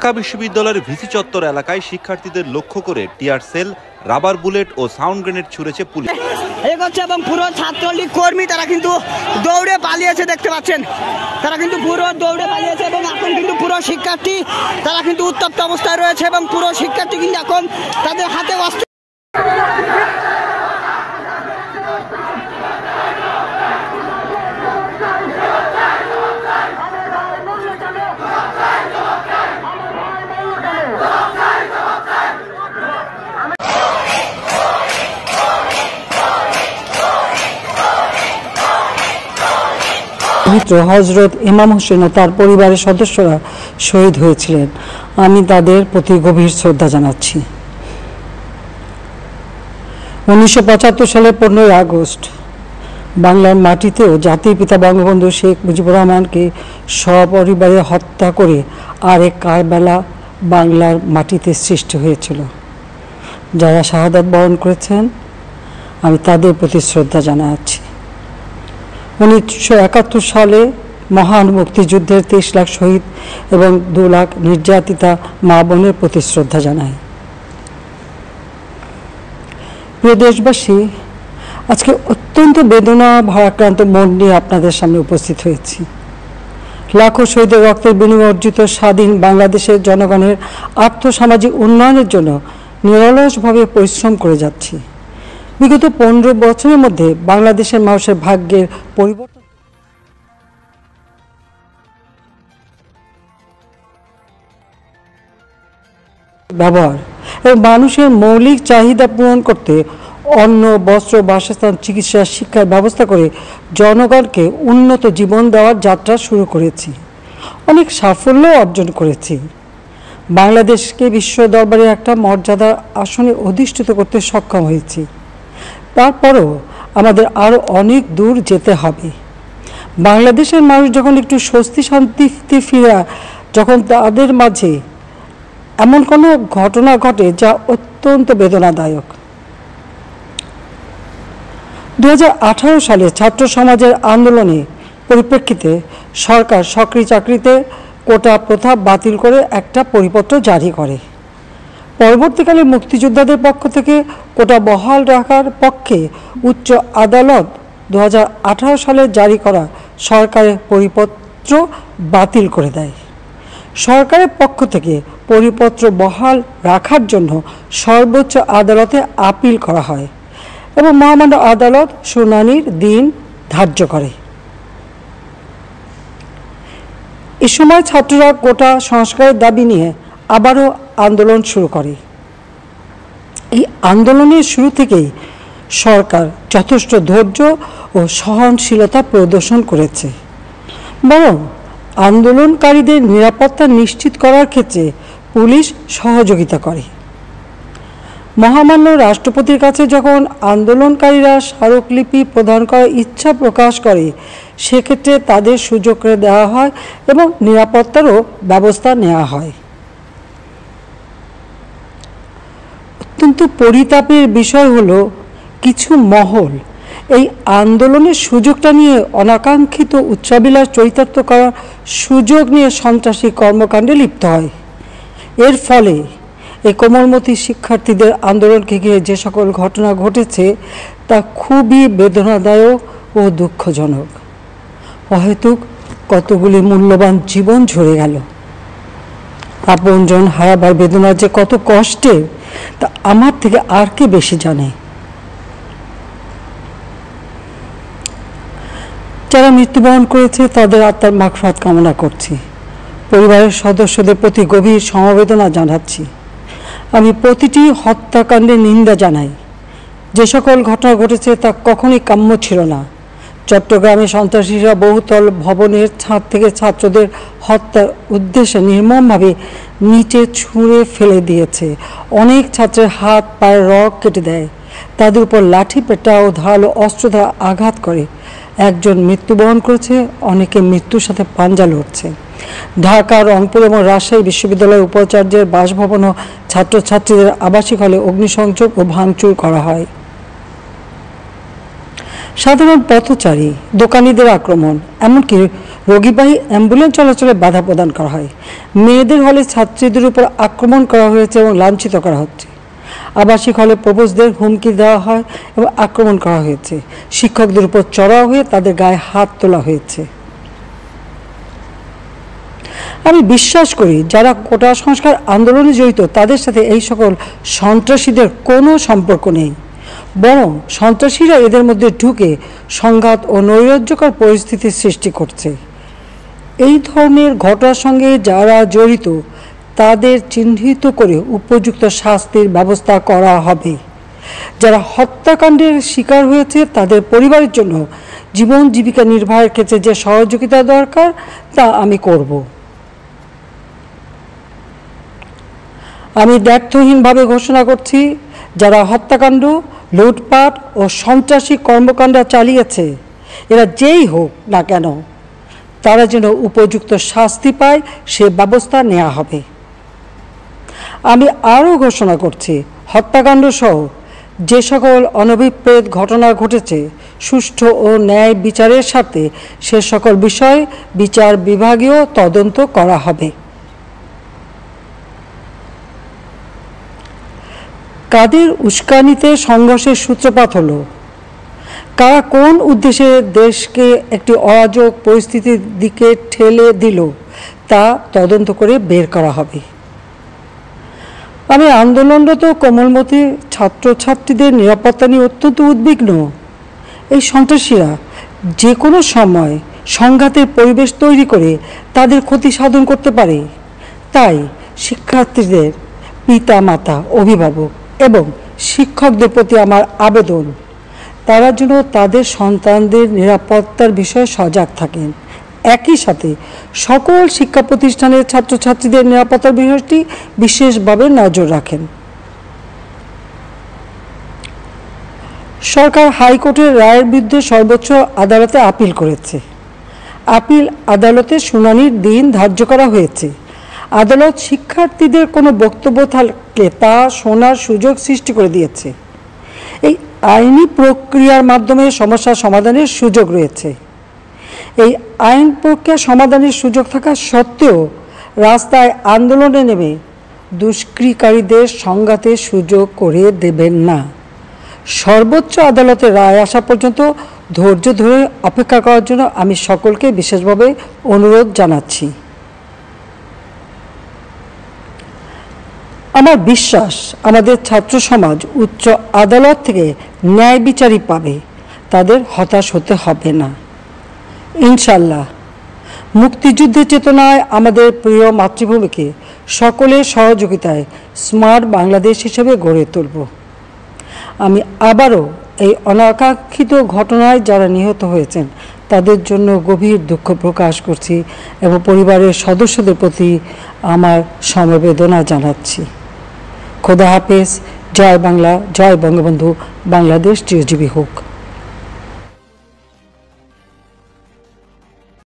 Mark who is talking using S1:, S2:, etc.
S1: ঢাকা বিশ্ববিদ্যালয়ের ভিসি চত্বর এলাকায় শিক্ষার্থীদের লক্ষ্য করে টিয়ার সেল, রাবার বুলেট ও সাউন্ড গ্রেনেড ছুড়েছে পুলিশ।
S2: এবং পুরো ছাত্রলীগ কর্মী তারা কিন্তু দৌড়ে পালিয়েছে, দেখতে পাচ্ছেন তারা কিন্তু পুরো দৌড়ে পালিয়েছে এবং এখন কিন্তু পুরো শিক্ষার্থী তারা কিন্তু উত্তপ্ত অবস্থায় রয়েছে এবং পুরো শিক্ষার্থী কিন্তু এখন তাদের হাতে অস্ত্র।
S3: মিত্র হযরত ইমাম হোসেন ও তার পরিবারের সদস্যরা শহীদ হয়েছিলেন। আমি তাদের প্রতি গভীর শ্রদ্ধা জানাচ্ছি। 1975 সালের 15 আগস্ট বাংলার মাটিতেও জাতির পিতা বঙ্গবন্ধু শেখ মুজিবুর রহমানকে সপরিবারে হত্যা করে আরেক কারবালা বাংলার মাটিতে সৃষ্টি হয়েছিল। যারা শাহাদাত বরণ করেছেন আমি তাদের প্রতি শ্রদ্ধা জানাচ্ছি। 1971 সালে মহান মুক্তিযুদ্ধের 23 লাখ শহীদ এবং 2 লাখ নির্যাতিতা মা বোনের প্রতি শ্রদ্ধা জানাই। প্রিয় দেশবাসী, আজকে অত্যন্ত বেদনা ভারাক্রান্ত মন নিয়ে আপনাদের সামনে উপস্থিত হয়েছি। লাখো শহীদের রক্তের বিনিময়ে অর্জিত স্বাধীন বাংলাদেশের জনগণের আর্থসামাজিক উন্নয়নের জন্য নিরলসভাবে পরিশ্রম করে যাচ্ছি। বিগত 15 বছরের মধ্যে বাংলাদেশের মানুষের ভাগ্যের পরিবর্তন ব্যবহার এবং মানুষের মৌলিক চাহিদা পূরণ করতে অন্ন, বস্ত্র, বাসস্থান, চিকিৎসা, শিক্ষার ব্যবস্থা করে জনগণকে উন্নত জীবন দেওয়ার যাত্রা শুরু করেছি। অনেক সাফল্য অর্জন করেছি। বাংলাদেশকে বিশ্ব দরবারে একটা মর্যাদার আসনে অধিষ্ঠিত করতে সক্ষম হয়েছি। তারপরও আমাদের আরও অনেক দূর যেতে হবে। বাংলাদেশের মানুষ যখন একটু স্বস্তি শান্তিতে ফিরে, যখন তাদের মাঝে এমন কোনো ঘটনা ঘটে যা অত্যন্ত বেদনাদায়ক। 2018 সালে ছাত্র সমাজের আন্দোলনে পরিপ্রেক্ষিতে সরকার সরকারি চাকরিতে কোটা প্রথা বাতিল করে একটা পরিপত্র জারি করে। পরবর্তীকালে মুক্তিযোদ্ধাদের পক্ষ থেকে কোটা বহাল রাখার পক্ষে উচ্চ আদালত 2018 সালে জারি করা সরকারের পরিপত্র বাতিল করে দেয়। সরকারের পক্ষ থেকে পরিপত্র বহাল রাখার জন্য সর্বোচ্চ আদালতে আপিল করা হয় এবং মহামান্য আদালত শুনানির দিন ধার্য করে। এ সময় ছাত্ররা কোটা সংস্কারের দাবি নিয়ে আবারও আন্দোলন শুরু করে। এই আন্দোলনের শুরু থেকেই সরকার যথেষ্ট ধৈর্য ও সহনশীলতা প্রদর্শন করেছে, বরং আন্দোলনকারীদের নিরাপত্তা নিশ্চিত করার ক্ষেত্রে পুলিশ সহযোগিতা করে। মহামান্য রাষ্ট্রপতির কাছে যখন আন্দোলনকারীরা স্মারকলিপি প্রদান করার ইচ্ছা প্রকাশ করে, সেক্ষেত্রে তাদের সুযোগ করে দেওয়া হয় এবং নিরাপত্তারও ব্যবস্থা নেওয়া হয়। অত্যন্ত পরিতাপের বিষয় হলো কিছু মহল এই আন্দোলনের সুযোগটা নিয়ে অনাকাঙ্ক্ষিত উচ্চাবিলাস চরিতার্থ করার সুযোগ নিয়ে সন্ত্রাসী কর্মকাণ্ডে লিপ্ত হয়। এর ফলে এই কোমলমতি শিক্ষার্থীদের আন্দোলনকে ঘিরে যে সকল ঘটনা ঘটেছে তা খুবই বেদনাদায়ক ও দুঃখজনক। অহেতুক কতগুলি মূল্যবান জীবন ঝরে গেল। আপনজন হারাবার বেদনা যে কত কষ্টের তা আমার থেকে আর কে বেশি জানে। যারা মৃত্যুবরণ করেছে তাদের আত্মার মাগফিরাত কামনা করছি। পরিবারের সদস্যদের প্রতি গভীর সমবেদনা জানাচ্ছি। আমি প্রতিটি হত্যাকাণ্ডের নিন্দা জানাই। যে সকল ঘটনা ঘটেছে তা কখনোই কাম্য ছিল না। চট্টগ্রামে সন্ত্রাসীরা বহুতল ভবনের ছাদ থেকে ছাত্রদের হত্যার উদ্দেশ্যে নির্মমভাবে নিচে ছুঁড়ে ফেলে দিয়েছে। অনেক ছাত্রের হাত পায়ের রগ কেটে দেয়, তাদের উপর লাঠি পেটা ও ধারালো অস্ত্র দ্বারা আঘাত করে। একজন মৃত্যুবরণ করেছে, অনেকে মৃত্যুর সাথে পাঞ্জা লড়ছে। ঢাকা, রংপুর এবং রাজশাহী বিশ্ববিদ্যালয়ের উপাচার্যের বাসভবন ও ছাত্রছাত্রীদের আবাসিক হলে অগ্নিসংযোগ ও ভাঙচুর করা হয়। সাধারণ পথচারী, দোকানিদের আক্রমণ, এমনকি রোগীবাহী অ্যাম্বুলেন্স চলাচলে বাধা প্রদান করা হয়। মেয়েদের হলে ছাত্রীদের উপর আক্রমণ করা হয়েছে এবং লাঞ্ছিত করা হচ্ছে। আবাসিক হলে প্রবোজদের হুমকি দেওয়া হয় এবং আক্রমণ করা হয়েছে। শিক্ষকদের উপর চড়াও হয়ে তাদের গায়ে হাত তোলা হয়েছে। আমি বিশ্বাস করি যারা কোটা সংস্কার আন্দোলনে জড়িত তাদের সাথে এই সকল সন্ত্রাসীদের কোনো সম্পর্ক নেই, বরং সন্ত্রাসীরা এদের মধ্যে ঢুকে সংঘাত ও নৈরাজ্যকর পরিস্থিতির সৃষ্টি করছে। এই ধরনের ঘটনার সঙ্গে যারা জড়িত তাদের চিহ্নিত করে উপযুক্ত শাস্তির ব্যবস্থা করা হবে। যারা হত্যাকাণ্ডের শিকার হয়েছে তাদের পরিবারের জন্য জীবন জীবিকা নির্বাহের ক্ষেত্রে যে সহযোগিতা দরকার তা আমি করব। আমি দ্ব্যর্থহীনভাবে ঘোষণা করছি, যারা হত্যাকাণ্ড, লুটপাট ও সন্ত্রাসী কর্মকাণ্ড চালিয়েছে, এরা যেই হোক না কেন, তারা যেন উপযুক্ত শাস্তি পায় সে ব্যবস্থা নেওয়া হবে। আমি আরও ঘোষণা করছি, হত্যাকাণ্ড সহ যে সকল অনভিপ্রেত ঘটনা ঘটেছে সুষ্ঠু ও ন্যায় বিচারের সাথে সে সকল বিষয় বিচার বিভাগীয় তদন্ত করা হবে। কাদের উস্কানিতে সংঘর্ষের সূত্রপাত হলো, কারা কোন উদ্দেশ্যে দেশকে একটি অরাজক পরিস্থিতির দিকে ঠেলে দিল তা তদন্ত করে বের করা হবে। আমি আন্দোলনরত কোমলমতি ছাত্রছাত্রীদের নিরাপত্তা নিয়ে অত্যন্ত উদ্বিগ্ন। এই সন্ত্রাসীরা যে কোনো সময় সংঘাতের পরিবেশ তৈরি করে তাদের ক্ষতি সাধন করতে পারে। তাই শিক্ষার্থীদের পিতা মাতা, অভিভাবক এবং শিক্ষকদের প্রতি আমার আবেদন, তারা যেন তাদের সন্তানদের নিরাপত্তার বিষয়ে সজাগ থাকেন। একই সাথে সকল শিক্ষা প্রতিষ্ঠানের ছাত্রছাত্রীদের নিরাপত্তার বিষয়টি বিশেষভাবে নজর রাখেন। সরকার হাইকোর্টের রায়ের বিরুদ্ধে সর্বোচ্চ আদালতে আপিল করেছে। আপিল আদালতের শুনানির দিন ধার্য করা হয়েছে। আদালত শিক্ষার্থীদের কোনো বক্তব্য থাকলে তা শোনার সুযোগ সৃষ্টি করে দিয়েছে। এই আইনি প্রক্রিয়ার মাধ্যমে সমস্যা সমাধানের সুযোগ রয়েছে। এই আইন প্রক্রিয়া সমাধানের সুযোগ থাকা সত্ত্বেও রাস্তায় আন্দোলনে নেমে দুষ্কৃতিকারীদের সংঘাতের সুযোগ করে দেবেন না। সর্বোচ্চ আদালতের রায় আসা পর্যন্ত ধৈর্য ধরে অপেক্ষা করার জন্য আমি সকলকে বিশেষভাবে অনুরোধ জানাচ্ছি। আমার বিশ্বাস আমাদের ছাত্র সমাজ উচ্চ আদালত থেকে ন্যায় বিচারই পাবে, তাদের হতাশ হতে হবে না। ইনশাল্লাহ মুক্তিযুদ্ধের চেতনায় আমাদের প্রিয় মাতৃভূমিকে সকলের সহযোগিতায় স্মার্ট বাংলাদেশ হিসেবে গড়ে তুলব। আমি আবারও এই অনাকাঙ্ক্ষিত ঘটনায় যারা নিহত হয়েছেন তাদের জন্য গভীর দুঃখ প্রকাশ করছি এবং পরিবারের সদস্যদের প্রতি আমার সমবেদনা জানাচ্ছি। খোদা হাফেজ। জয় বাংলা, জয় বঙ্গবন্ধু, বাংলাদেশ চিরজীবী হোক।